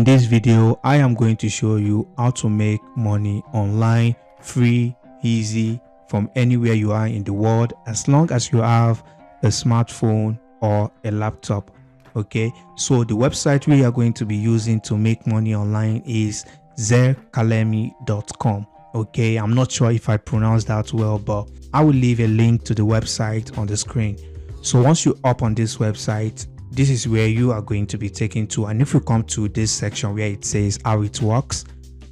this video, I am going to show you how to make money online, free, easy, from anywhere you are in the world, as long as you have a smartphone or a laptop. Okay, so the website we are going to be using to make money online is zerkalemi.com. okay, I'm not sure if I pronounced that well, but I will leave a link to the website on the screen. So once you up on this website, this is where you are going to be taken to, and if you come to this section where it says how it works,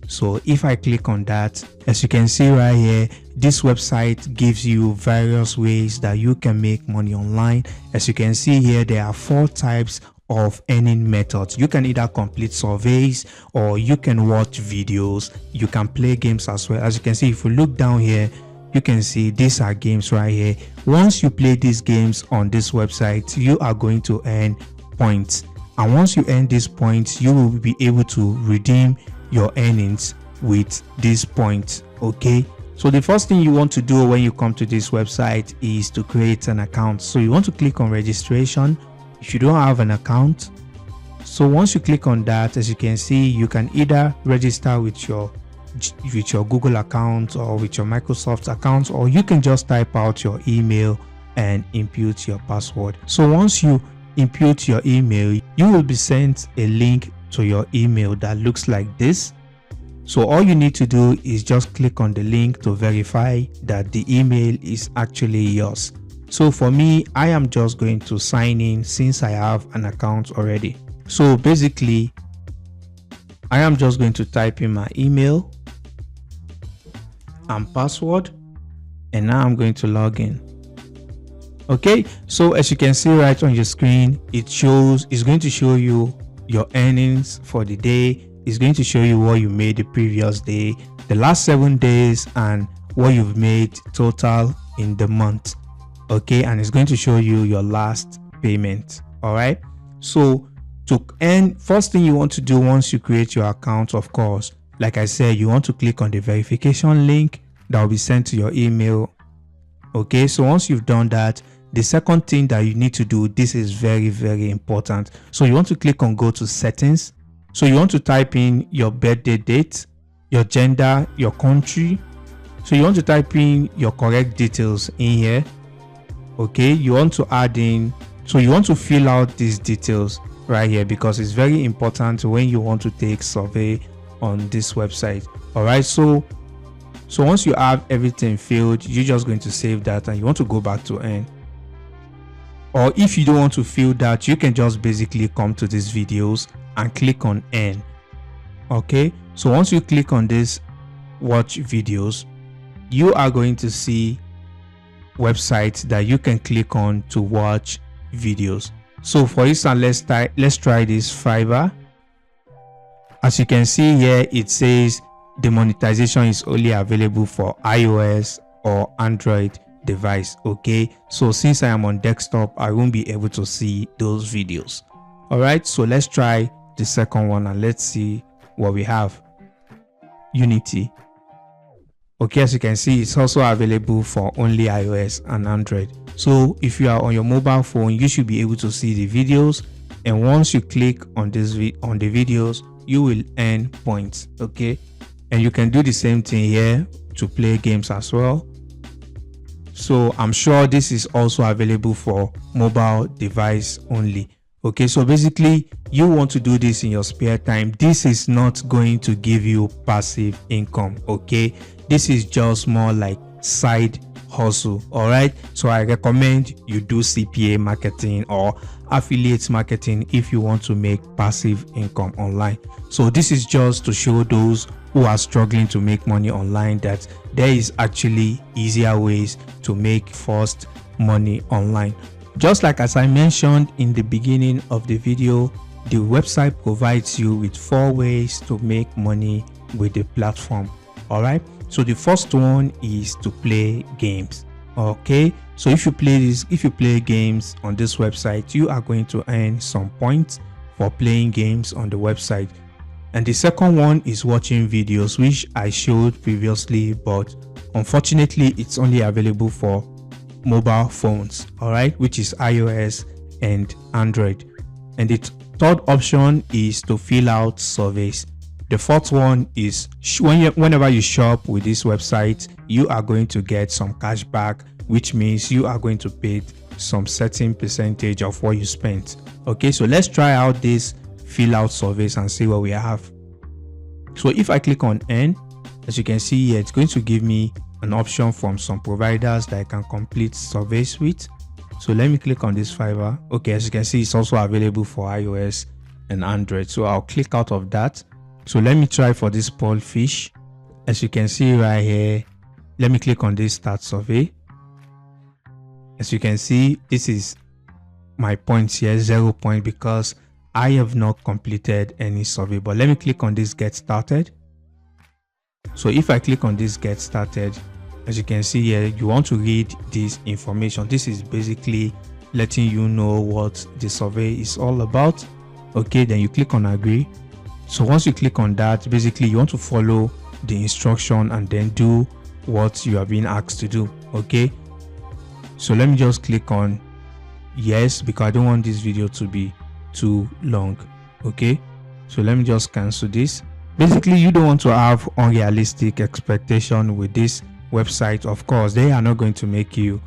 so if I click on that, as you can see right here, this website gives you various ways that you can make money online. As you can see here, there are 4 types of earning methods. You can either complete surveys, or you can watch videos, you can play games as well. As you can see, if you look down here, you can see these are games right here. Once you play these games on this website, you are going to earn points, and once you earn these points, you will be able to redeem your earnings with these points. Okay, so the first thing you want to do when you come to this website is to create an account. So you want to click on registration if you don't have an account. So once you click on that, as you can see, you can either register with your Google account or with your Microsoft account, or you can just type out your email and input your password. So once you input your email, you will be sent a link to your email that looks like this. So all you need to do is just click on the link to verify that the email is actually yours. So for me, I am just going to sign in since I have an account already. So basically, I am just going to type in my email and password, and now I'm going to log in. Okay, so as you can see right on your screen, it's going to show you your earnings for the day. It's going to show you what you made the previous day, the last 7 days, and what you've made total in the month. Okay, and it's going to show you your last payment. All right, so to earn, first thing you want to do once you create your account, of course, like I said, you want to click on the verification link that will be sent to your email. Okay, so once you've done that, the second thing that you need to do, this is very, very important. So you want to click on go to settings. So you want to type in your birthday date, your gender, your country. So you want to type in your correct details in here. Okay, you want to add in, so you want to fill out these details right here, because it's very important when you want to take survey on this website. All right, so once you have everything filled, you're just going to save that, and you want to go back to earn. Or if you don't want to fill that, you can just basically come to these videos and click on earn. Okay, so once you click on this watch videos, you are going to see websites that you can click on to watch videos. So for instance, let's try this Fiverr. As you can see here, it says the monetization is only available for iOS or Android device. Okay, so since I am on desktop, I won't be able to see those videos. All right, so let's try the second one and let's see what we have. Unity. Okay, as you can see, it's also available for only iOS and Android. So if you are on your mobile phone, you should be able to see the videos, and once you click on the videos, you will earn points. Okay, and you can do the same thing here to play games as well. So I'm sure this is also available for mobile device only. Okay, so basically you want to do this in your spare time. This is not going to give you passive income. Okay, this is just more like side hustle. All right, so I recommend you do CPA marketing or affiliate marketing if you want to make passive income online. So this is just to show those who are struggling to make money online that there is actually easier ways to make first money online. Just like as I mentioned in the beginning of the video, the website provides you with 4 ways to make money with the platform. All right, so the first one is to play games. Okay, so if you play games on this website, you are going to earn some points for playing games on the website. And the second one is watching videos, which I showed previously, but unfortunately it's only available for mobile phones, all right, which is iOS and Android. And Third option is to fill out surveys. The fourth one is whenever you shop with this website, you are going to get some cash back, which means you are going to pay some certain percentage of what you spent. Okay, so let's try out this fill out surveys and see what we have. So if I click on N, as you can see here, it's going to give me an option from some providers that I can complete surveys with. So let me click on this Fiverr. Okay, as you can see, it's also available for iOS and Android. So I'll click out of that. So let me try for this Paul fish. As you can see right here, let me click on this start survey. As you can see, this is my points here, 0 point, because I have not completed any survey. But let me click on this get started. So if I click on this get started, as you can see here, you want to read this information. This is basically letting you know what the survey is all about. Okay, then you click on agree. So once you click on that, basically you want to follow the instruction and then do what you are being asked to do. Okay, so let me just click on yes, because I don't want this video to be too long. Okay, so let me just cancel this. Basically, you don't want to have unrealistic expectation with this website. Of course, they are not going to make you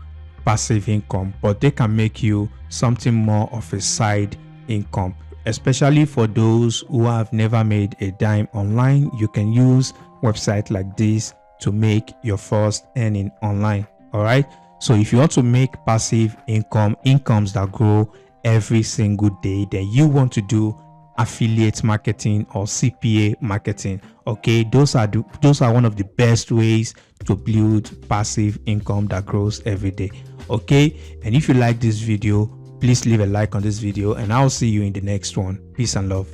passive income, but they can make you something more of a side income, especially for those who have never made a dime online. You can use websites like this to make your first earning online. All right, so if you want to make passive incomes that grow every single day, then you want to do affiliate marketing or CPA marketing. Okay, those are one of the best ways to build passive income that grows every day. Okay, and if you like this video, please leave a like on this video, and I'll see you in the next one. Peace and love.